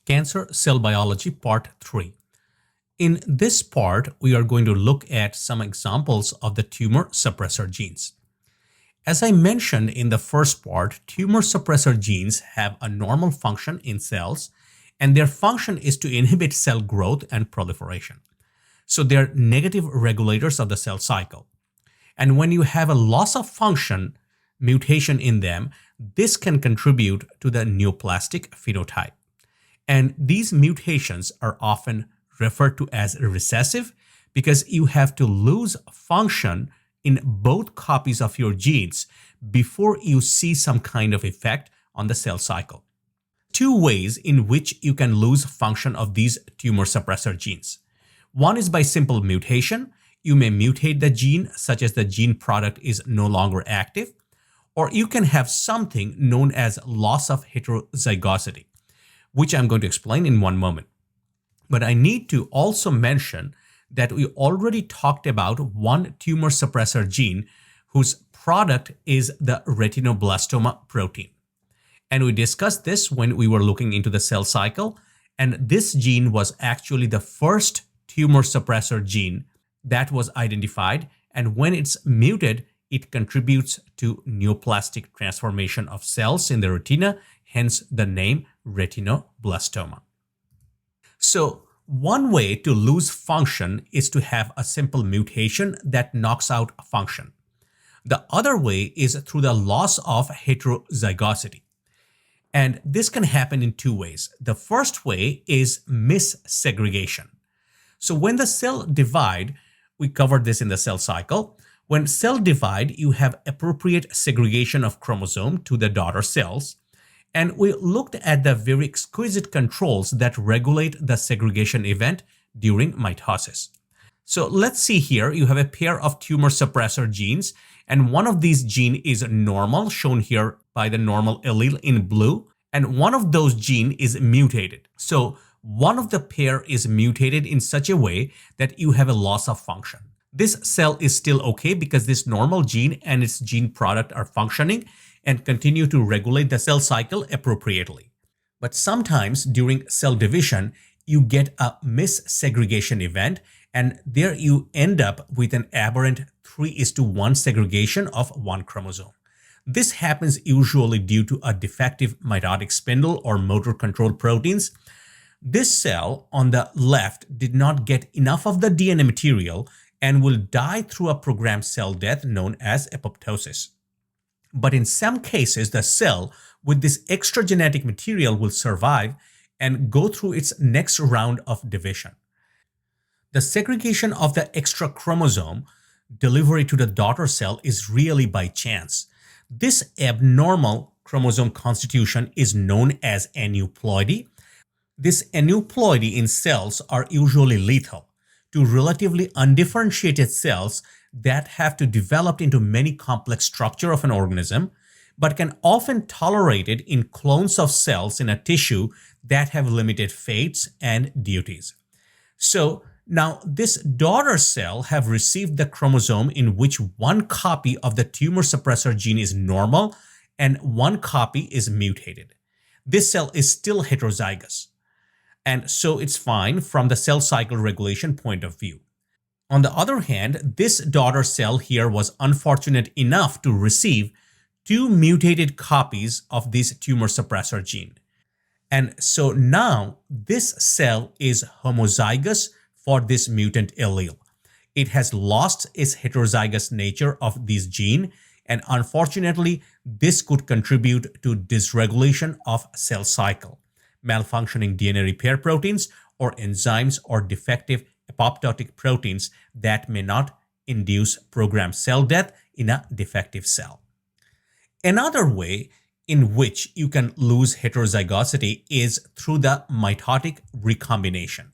Cancer Cell Biology Part 3. In this part, we are going to look at some examples of the tumor suppressor genes. As I mentioned in the first part, tumor suppressor genes have a normal function in cells, and their function is to inhibit cell growth and proliferation. So they're negative regulators of the cell cycle. And when you have a loss of function mutation in them, this can contribute to the neoplastic phenotype. And these mutations are often referred to as recessive because you have to lose function in both copies of your genes before you see some kind of effect on the cell cycle. Two ways in which you can lose function of these tumor suppressor genes. One is by simple mutation. You may mutate the gene, such as the gene product is no longer active, or you can have something known as loss of heterozygosity, which I'm going to explain in one moment. But I need to also mention that we already talked about one tumor suppressor gene whose product is the retinoblastoma protein. And we discussed this when we were looking into the cell cycle, and this gene was actually the first tumor suppressor gene that was identified, and when it's muted, it contributes to neoplastic transformation of cells in the retina, hence the name retinoblastoma. So one way to lose function is to have a simple mutation that knocks out function. The other way is through the loss of heterozygosity. And this can happen in two ways. The first way is missegregation. So when the cell divide, we covered this in the cell cycle, when cell divide, you have appropriate segregation of chromosome to the daughter cells. And we looked at the very exquisite controls that regulate the segregation event during mitosis. So let's see here, you have a pair of tumor suppressor genes, and one of these genes is normal, shown here by the normal allele in blue, and one of those genes is mutated. So one of the pair is mutated in such a way that you have a loss of function. This cell is still okay because this normal gene and its gene product are functioning and continue to regulate the cell cycle appropriately. But sometimes during cell division, you get a missegregation event, and there you end up with an aberrant 3:1 segregation of one chromosome. This happens usually due to a defective mitotic spindle or motor control proteins. This cell on the left did not get enough of the DNA material and will die through a programmed cell death known as apoptosis. But in some cases, the cell with this extra genetic material will survive and go through its next round of division. The segregation of the extra chromosome delivery to the daughter cell is really by chance. This abnormal chromosome constitution is known as aneuploidy. This aneuploidy in cells are usually lethal to relatively undifferentiated cells that have to develop into many complex structure of an organism, but can often tolerate it in clones of cells in a tissue that have limited fates and duties. So now this daughter cell have received the chromosome in which one copy of the tumor suppressor gene is normal and one copy is mutated. This cell is still heterozygous, and so it's fine from the cell cycle regulation point of view. On the other hand, this daughter cell here was unfortunate enough to receive two mutated copies of this tumor suppressor gene. And so now this cell is homozygous for this mutant allele. It has lost its heterozygous nature of this gene, and unfortunately, this could contribute to dysregulation of cell cycle, malfunctioning DNA repair proteins, or enzymes, or defective apoptotic proteins that may not induce programmed cell death in a defective cell. Another way in which you can lose heterozygosity is through the mitotic recombination.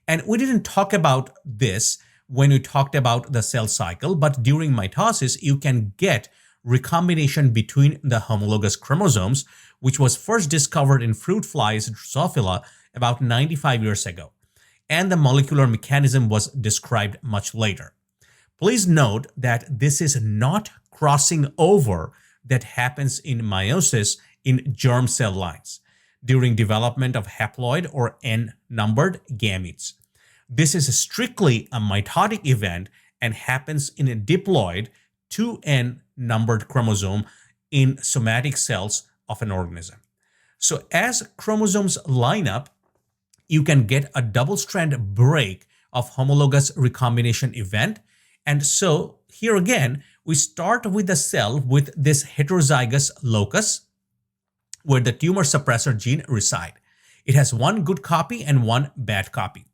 And we didn't talk about this when we talked about the cell cycle, but during mitosis, you can get recombination between the homologous chromosomes, which was first discovered in fruit flies Drosophila about 95 years ago. And the molecular mechanism was described much later. Please note that this is not crossing over that happens in meiosis in germ cell lines. during development of haploid or N-numbered gametes. This is strictly a mitotic event and happens in a diploid 2N-numbered chromosome in somatic cells of an organism. So as chromosomes line up, you can get a double-strand break of homologous recombination event. And so here again, we start with the cell with this heterozygous locus where the tumor suppressor gene reside. It has one good copy and one bad copy.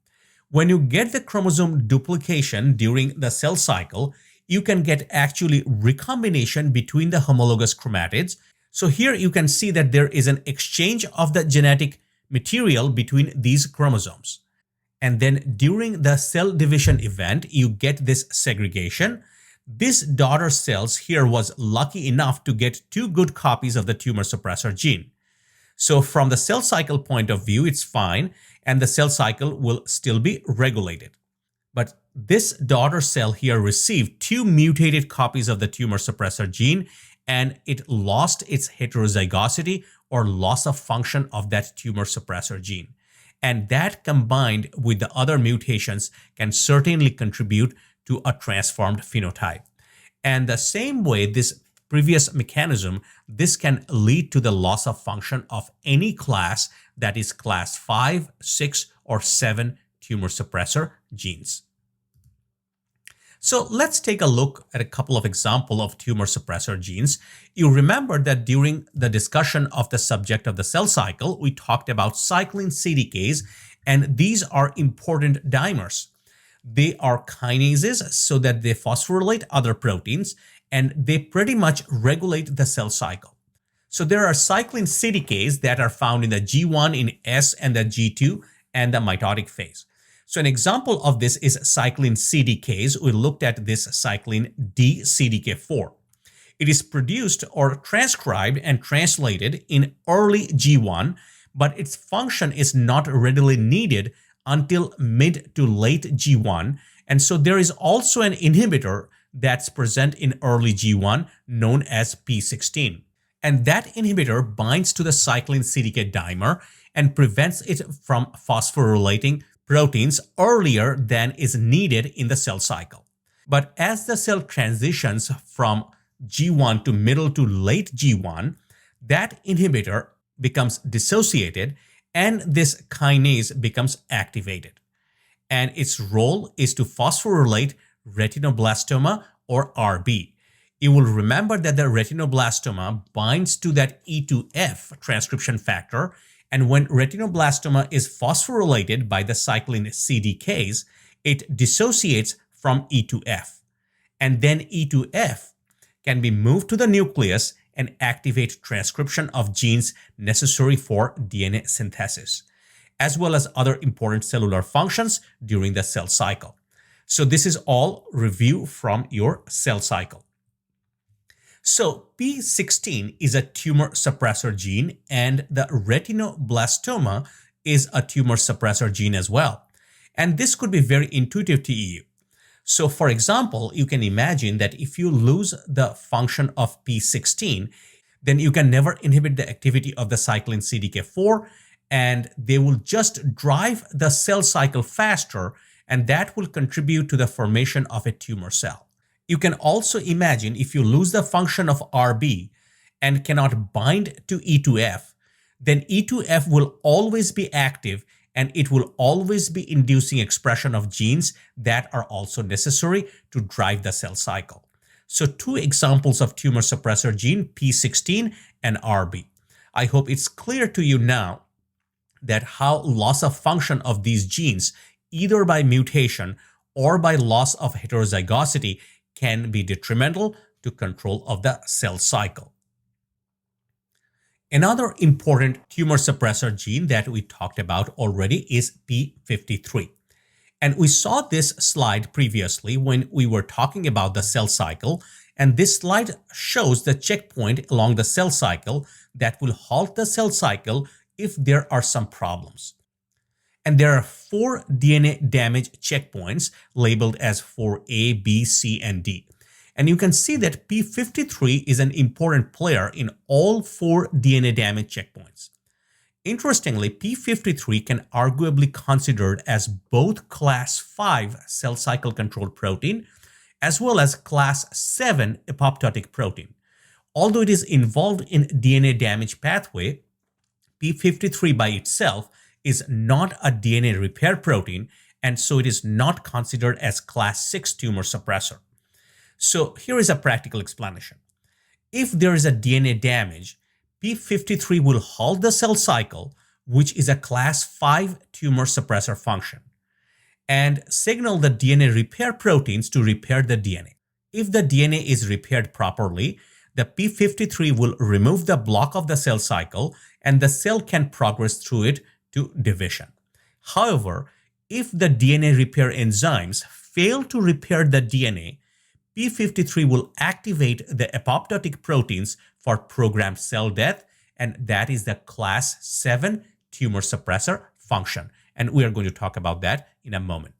When you get the chromosome duplication during the cell cycle, you can get actually recombination between the homologous chromatids. So here you can see that there is an exchange of the genetic material between these chromosomes. And then during the cell division event, you get this segregation. This daughter cells here was lucky enough to get two good copies of the tumor suppressor gene. So from the cell cycle point of view, it's fine, and the cell cycle will still be regulated. But this daughter cell here received two mutated copies of the tumor suppressor gene, and it lost its heterozygosity or loss of function of that tumor suppressor gene. And that combined with the other mutations can certainly contribute to a transformed phenotype. And the same way this previous mechanism, this can lead to the loss of function of any class that is class 5, 6, or 7 tumor suppressor genes. So let's take a look at a couple of examples of tumor suppressor genes. You remember that during the discussion of the subject of the cell cycle, we talked about cyclin CDKs, and these are important dimers. They are kinases so that they phosphorylate other proteins, and they pretty much regulate the cell cycle. So there are cyclin CDKs that are found in the G1, in S, and the G2, and the mitotic phase. So an example of this is cyclin CDKs. We looked at this cyclin D CDK4. It is produced or transcribed and translated in early G1, but its function is not readily needed until mid to late G1. And so there is also an inhibitor that's present in early G1 known as P16. And that inhibitor binds to the cyclin CDK dimer and prevents it from phosphorylating proteins earlier than is needed in the cell cycle. But as the cell transitions from G1 to middle to late G1, that inhibitor becomes dissociated and this kinase becomes activated. And its role is to phosphorylate retinoblastoma or RB. You will remember that the retinoblastoma binds to that E2F transcription factor, and when retinoblastoma is phosphorylated by the cyclin CDKs, it dissociates from E2F. And then E2F can be moved to the nucleus and activate transcription of genes necessary for DNA synthesis, as well as other important cellular functions during the cell cycle. So this is all review from your cell cycle. So P16 is a tumor suppressor gene, and the retinoblastoma is a tumor suppressor gene as well. And this could be very intuitive to you. So for example, you can imagine that if you lose the function of P16, then you can never inhibit the activity of the cyclin CDK4, and they will just drive the cell cycle faster, and that will contribute to the formation of a tumor cell. You can also imagine if you lose the function of RB and cannot bind to E2F, then E2F will always be active and it will always be inducing expression of genes that are also necessary to drive the cell cycle. So two examples of tumor suppressor gene, P16 and RB. I hope it's clear to you now that how loss of function of these genes, either by mutation or by loss of heterozygosity, can be detrimental to control of the cell cycle. Another important tumor suppressor gene that we talked about already is P53. And we saw this slide previously when we were talking about the cell cycle, and this slide shows the checkpoint along the cell cycle that will halt the cell cycle if there are some problems. And there are 4 DNA damage checkpoints labeled as 4A, B, C, and D. And you can see that P53 is an important player in all 4 DNA damage checkpoints. Interestingly, p53 can arguably considered as both class 5 cell cycle control protein as well as class 7 apoptotic protein. Although it is involved in DNA damage pathway, p53 by itself is not a DNA repair protein, and so it is not considered as class 6 tumor suppressor. So here is a practical explanation. If there is a DNA damage, p53 will halt the cell cycle, which is a class 5 tumor suppressor function, and signal the DNA repair proteins to repair the DNA. If the DNA is repaired properly, the p53 will remove the block of the cell cycle and the cell can progress through it to division. However, if the DNA repair enzymes fail to repair the DNA, p53 will activate the apoptotic proteins for programmed cell death, and that is the class 7 tumor suppressor function. And we are going to talk about that in a moment.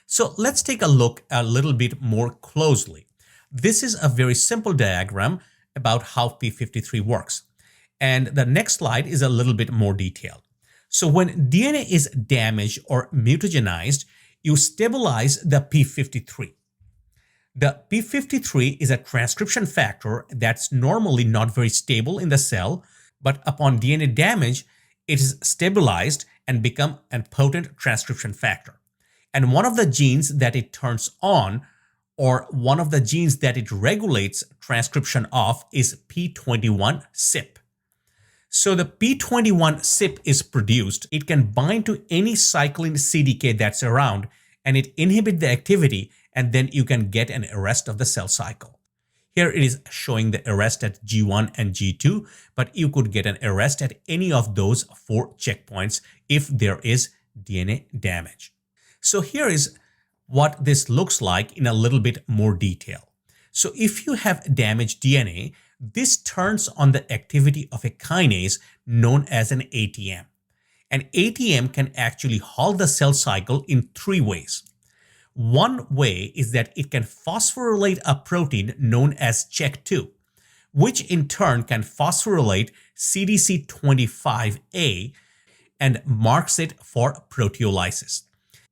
So let's take a look a little bit more closely. This is a very simple diagram about how p53 works. And the next slide is a little bit more detailed. So when DNA is damaged or mutagenized, you stabilize the p53. The p53 is a transcription factor that's normally not very stable in the cell, but upon DNA damage, it is stabilized and become a potent transcription factor. And one of the genes that it turns on, or one of the genes that it regulates transcription of, is p21-CYP. So the p21-CYP is produced. It can bind to any cyclin CDK that's around, and it inhibits the activity, and then you can get an arrest of the cell cycle. Here it is showing the arrest at G1 and G2, but you could get an arrest at any of those 4 checkpoints if there is DNA damage. So here is what this looks like in a little bit more detail. So if you have damaged DNA, this turns on the activity of a kinase known as an ATM. An ATM can actually halt the cell cycle in 3 ways. One way is that it can phosphorylate a protein known as CHEK2, which in turn can phosphorylate CDC25A and marks it for proteolysis.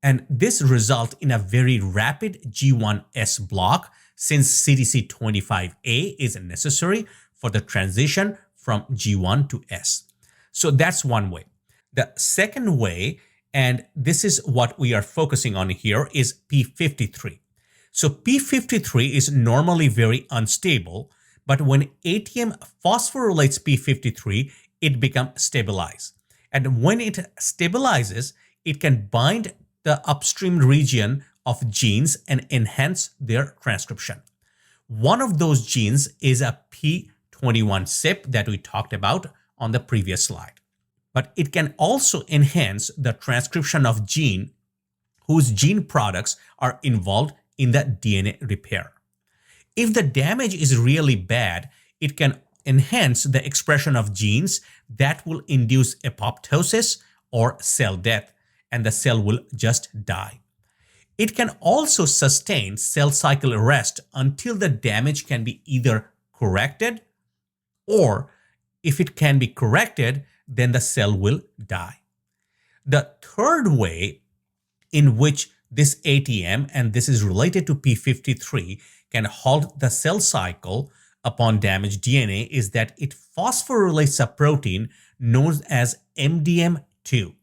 And this results in a very rapid G1S block, since CDC25A is necessary for the transition from G1 to S. So that's one way. The second way, and this is what we are focusing on here, is p53. So p53 is normally very unstable, but when ATM phosphorylates p53, it becomes stabilized. And when it stabilizes, it can bind the upstream region of genes and enhance their transcription. One of those genes is a p21-CYP that we talked about on the previous slide. But it can also enhance the transcription of gene whose gene products are involved in the DNA repair. If the damage is really bad, it can enhance the expression of genes that will induce apoptosis or cell death, and the cell will just die. It can also sustain cell cycle arrest until the damage can be either corrected, or if it can be corrected, then the cell will die. The third way in which this ATM, and this is related to p53, can halt the cell cycle upon damaged DNA is that it phosphorylates a protein known as MDM2.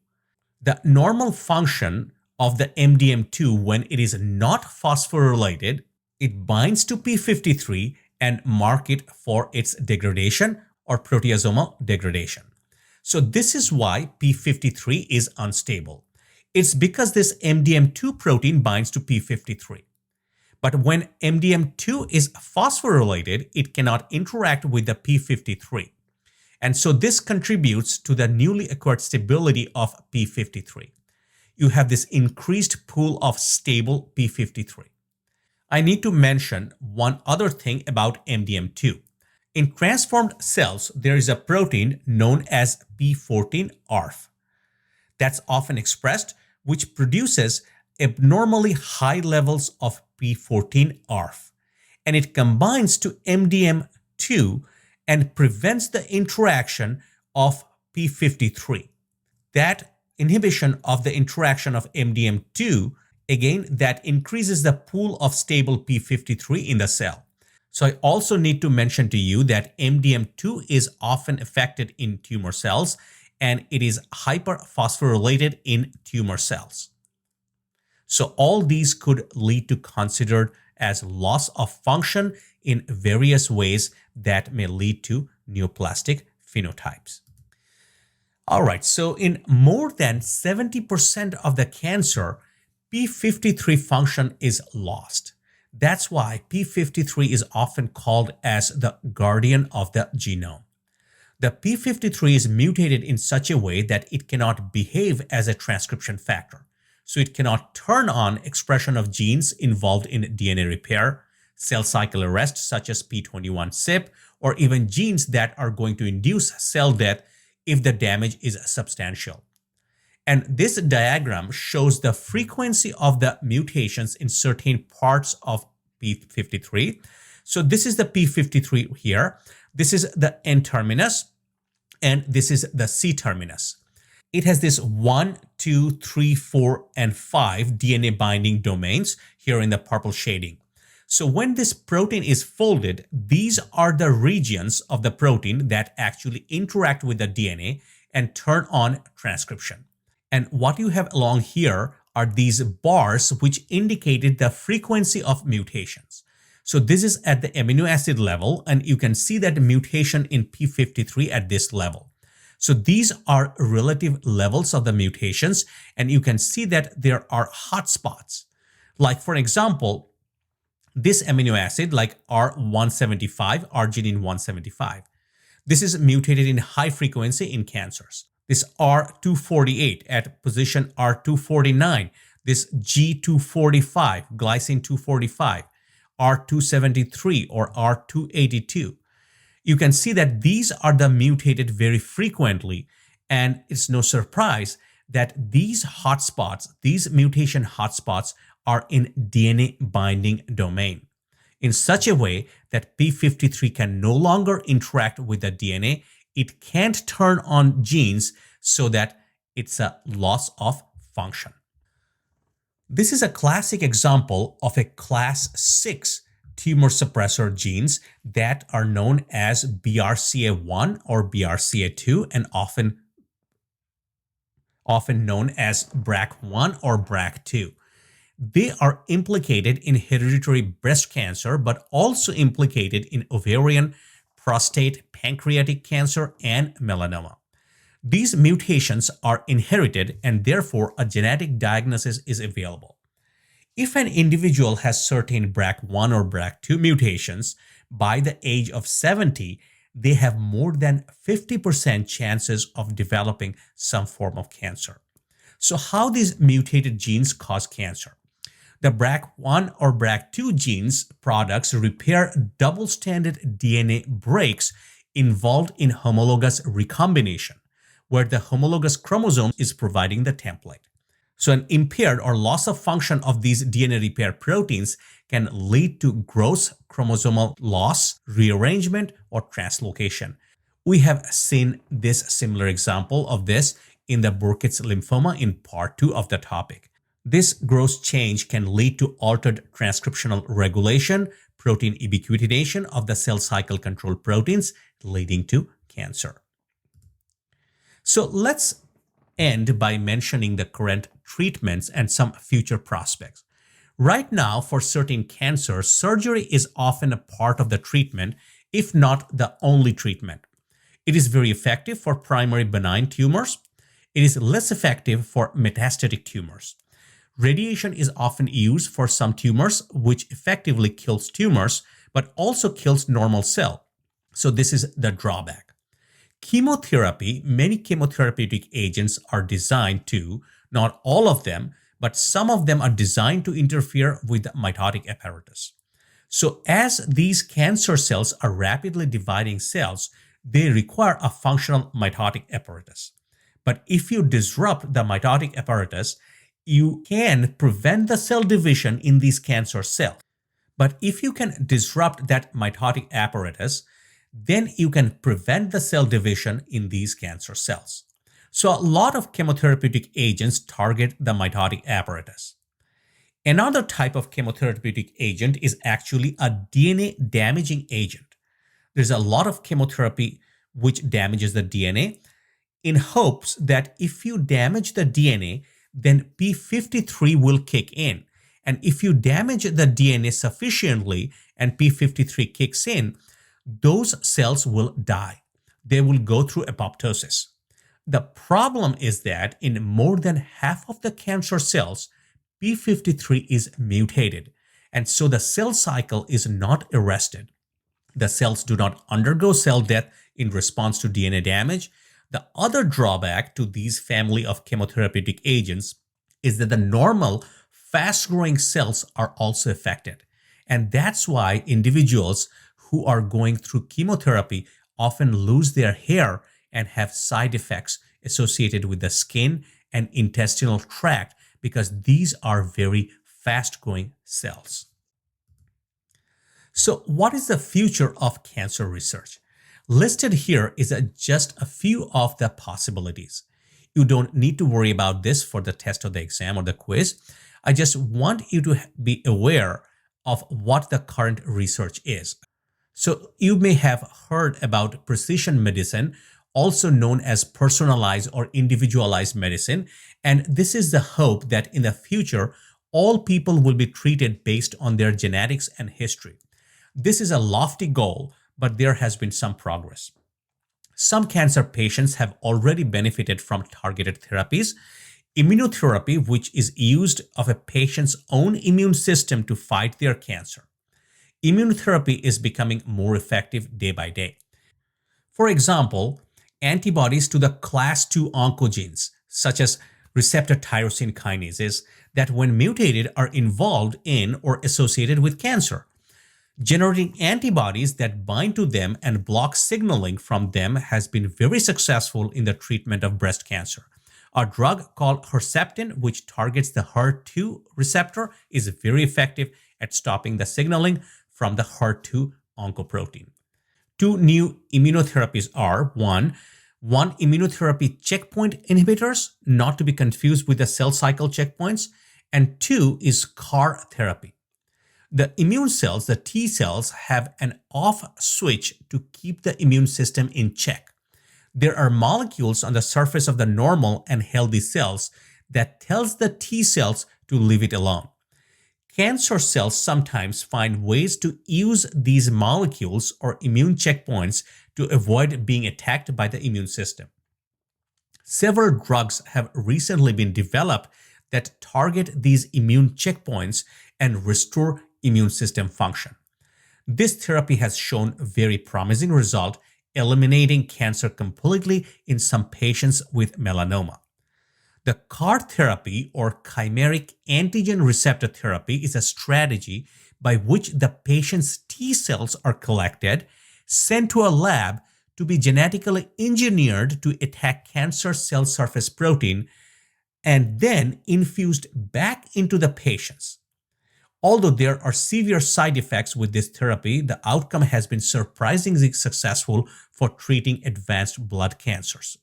The normal function of the MDM2 when it is not phosphorylated, it binds to p53 and mark it for its degradation or proteasomal degradation. So this is why p53 is unstable. It's because this MDM2 protein binds to p53. But when MDM2 is phosphorylated, it cannot interact with the p53. And so this contributes to the newly acquired stability of p53. You have this increased pool of stable p53. I need to mention one other thing about MDM2. In transformed cells, there is a protein known as p14-ARF that's often expressed, which produces abnormally high levels of p14-ARF, and it combines to MDM2 and prevents the interaction of p53. That inhibition of the interaction of MDM2, again, that increases the pool of stable p53 in the cell. So I also need to mention to you that MDM2 is often affected in tumor cells, and it is hyperphosphorylated in tumor cells. So all these could lead to considered as loss of function in various ways that may lead to neoplastic phenotypes. All right, so in more than 70% of the cancer, p53 function is lost. That's why p53 is often called as the guardian of the genome. The p53 is mutated in such a way that it cannot behave as a transcription factor. So it cannot turn on expression of genes involved in DNA repair, cell cycle arrest such as p21 CYP, or even genes that are going to induce cell death if the damage is substantial. And this diagram shows the frequency of the mutations in certain parts of p53. So this is the p53 here. This is the N terminus, and this is the C terminus. It has this 1, 2, 3, 4, and 5 DNA binding domains here in the purple shading. So when this protein is folded, these are the regions of the protein that actually interact with the DNA and turn on transcription. And what you have along here are these bars which indicated the frequency of mutations. So this is at the amino acid level, and you can see that mutation in p53 at this level. So these are relative levels of the mutations, and you can see that there are hotspots. Like for example, this amino acid like R175, arginine 175. This is mutated in high frequency in cancers. This R248 at position R249, this G245, glycine 245, R273 or R282. You can see that these are the mutated very frequently, and it's no surprise that these hotspots, these mutation hotspots, are in DNA binding domain in such a way that p53 can no longer interact with the DNA. It can't turn on genes, so that it's a loss of function. This is a classic example of a class 6 tumor suppressor genes that are known as BRCA1 or BRCA2 and often known as BRCA1 or BRCA2. They are implicated in hereditary breast cancer, but also implicated in ovarian, prostate, pancreatic cancer, and melanoma. These mutations are inherited, and therefore a genetic diagnosis is available. If an individual has certain BRCA1 or BRCA2 mutations, by the age of 70, they have more than 50% chances of developing some form of cancer. So how these mutated genes cause cancer? The BRCA1 or BRCA2 genes products repair double-stranded DNA breaks involved in homologous recombination, where the homologous chromosome is providing the template. So an impaired or loss of function of these DNA repair proteins can lead to gross chromosomal loss, rearrangement, or translocation. We have seen this similar example of this in the Burkitt's lymphoma in part 2 of the topic. This gross change can lead to altered transcriptional regulation, protein ubiquitination of the cell cycle control proteins, leading to cancer. So let's end by mentioning the current treatments and some future prospects. Right now, for certain cancers, surgery is often a part of the treatment, if not the only treatment. It is very effective for primary benign tumors. It is less effective for metastatic tumors. Radiation is often used for some tumors, which effectively kills tumors, but also kills normal cell. So this is the drawback. Chemotherapy, many chemotherapeutic agents are designed to, not all of them, but some of them are designed to interfere with the mitotic apparatus. So as these cancer cells are rapidly dividing cells, they require a functional mitotic apparatus. But if you disrupt the mitotic apparatus, you can prevent the cell division in these cancer cells. But if you can disrupt that mitotic apparatus, then you can prevent the cell division in these cancer cells. So, a lot of chemotherapeutic agents target the mitotic apparatus. Another type of chemotherapeutic agent is actually a DNA damaging agent. There's a lot of chemotherapy which damages the DNA in hopes that if you damage the DNA, then P53 will kick in. And if you damage the DNA sufficiently and P53 kicks in, those cells will die. They will go through apoptosis. The problem is that in more than half of the cancer cells, P53 is mutated, and so the cell cycle is not arrested. The cells do not undergo cell death in response to DNA damage. The other drawback to these family of chemotherapeutic agents is that the normal, fast-growing cells are also affected. And that's why individuals who are going through chemotherapy often lose their hair and have side effects associated with the skin and intestinal tract because these are very fast-growing cells. So, what is the future of cancer research? Listed here is just a few of the possibilities. You don't need to worry about this for the test or the exam or the quiz. I just want you to be aware of what the current research is. So, you may have heard about precision medicine, also known as personalized or individualized medicine, and this is the hope that in the future, all people will be treated based on their genetics and history. This is a lofty goal, but there has been some progress. Some cancer patients have already benefited from targeted therapies. Immunotherapy, which is used of a patient's own immune system to fight their cancer. Immunotherapy is becoming more effective day by day. For example, antibodies to the class II oncogenes, such as receptor tyrosine kinases, that when mutated are involved in or associated with cancer. Generating antibodies that bind to them and block signaling from them has been very successful in the treatment of breast cancer. A drug called Herceptin, which targets the HER2 receptor, is very effective at stopping the signaling from the HER2 oncoprotein. Two new immunotherapies are one immunotherapy checkpoint inhibitors, not to be confused with the cell cycle checkpoints, and two is CAR therapy. The immune cells, the T cells, have an off switch to keep the immune system in check. There are molecules on the surface of the normal and healthy cells that tells the T cells to leave it alone. Cancer cells sometimes find ways to use these molecules or immune checkpoints to avoid being attacked by the immune system. Several drugs have recently been developed that target these immune checkpoints and restore immune system function. This therapy has shown very promising result, eliminating cancer completely in some patients with melanoma. The CAR therapy or chimeric antigen receptor therapy is a strategy by which the patient's T cells are collected, sent to a lab to be genetically engineered to attack cancer cell surface protein, and then infused back into the patients. Although there are severe side effects with this therapy, the outcome has been surprisingly successful for treating advanced blood cancers.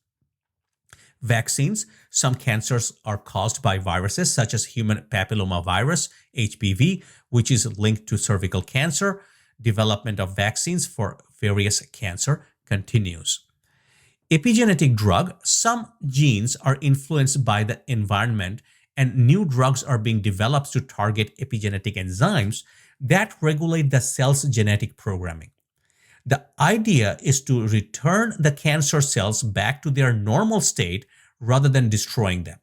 Vaccines. Some cancers are caused by viruses such as human papillomavirus, HPV, which is linked to cervical cancer. Development of vaccines for various cancer continues. Epigenetic drug. Some genes are influenced by the environment, and new drugs are being developed to target epigenetic enzymes that regulate the cell's genetic programming. The idea is to return the cancer cells back to their normal state rather than destroying them.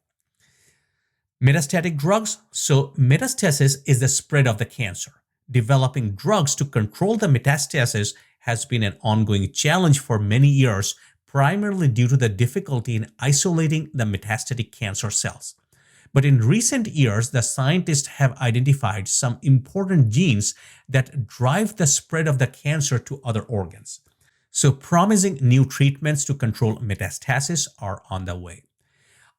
Metastatic drugs. So metastasis is the spread of the cancer. Developing drugs to control the metastasis has been an ongoing challenge for many years, primarily due to the difficulty in isolating the metastatic cancer cells. But in recent years, the scientists have identified some important genes that drive the spread of the cancer to other organs. So promising new treatments to control metastasis are on the way.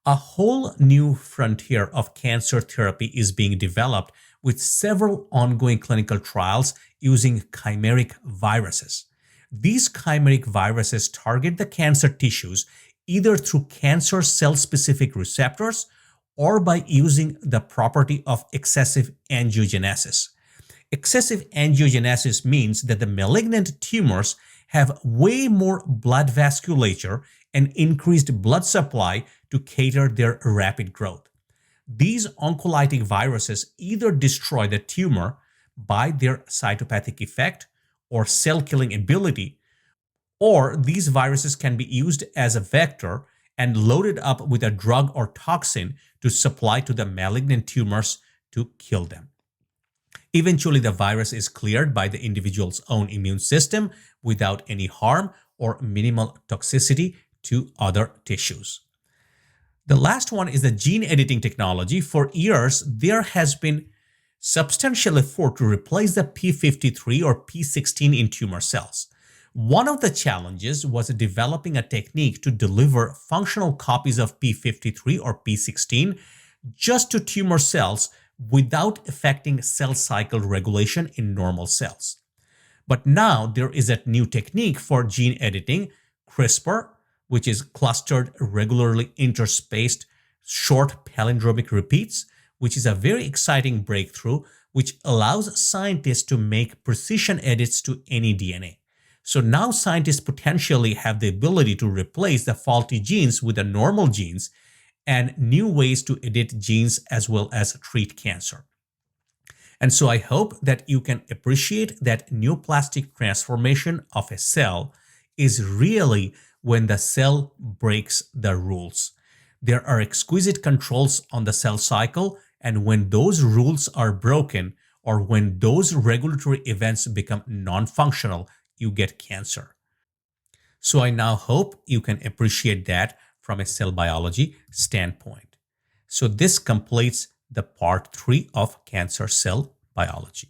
A whole new frontier of cancer therapy is being developed with several ongoing clinical trials using chimeric viruses. These chimeric viruses target the cancer tissues either through cancer cell-specific receptors or by using the property of excessive angiogenesis. Excessive angiogenesis means that the malignant tumors have way more blood vasculature and increased blood supply to cater their rapid growth. These oncolytic viruses either destroy the tumor by their cytopathic effect or cell killing ability, or these viruses can be used as a vector and loaded up with a drug or toxin to supply to the malignant tumors to kill them. Eventually, the virus is cleared by the individual's own immune system without any harm or minimal toxicity to other tissues. The last one is the gene editing technology. For years, there has been substantial effort to replace the p53 or p16 in tumor cells. One of the challenges was developing a technique to deliver functional copies of p53 or p16 just to tumor cells without affecting cell cycle regulation in normal cells. But now there is a new technique for gene editing, CRISPR, which is clustered regularly interspaced short palindromic repeats, which is a very exciting breakthrough which allows scientists to make precision edits to any DNA. So now scientists potentially have the ability to replace the faulty genes with the normal genes and new ways to edit genes as well as treat cancer. And so I hope that you can appreciate that neoplastic transformation of a cell is really when the cell breaks the rules. There are exquisite controls on the cell cycle, and when those rules are broken or when those regulatory events become non-functional, you get cancer. So I now hope you can appreciate that from a cell biology standpoint. So this completes the part 3 of cancer cell biology.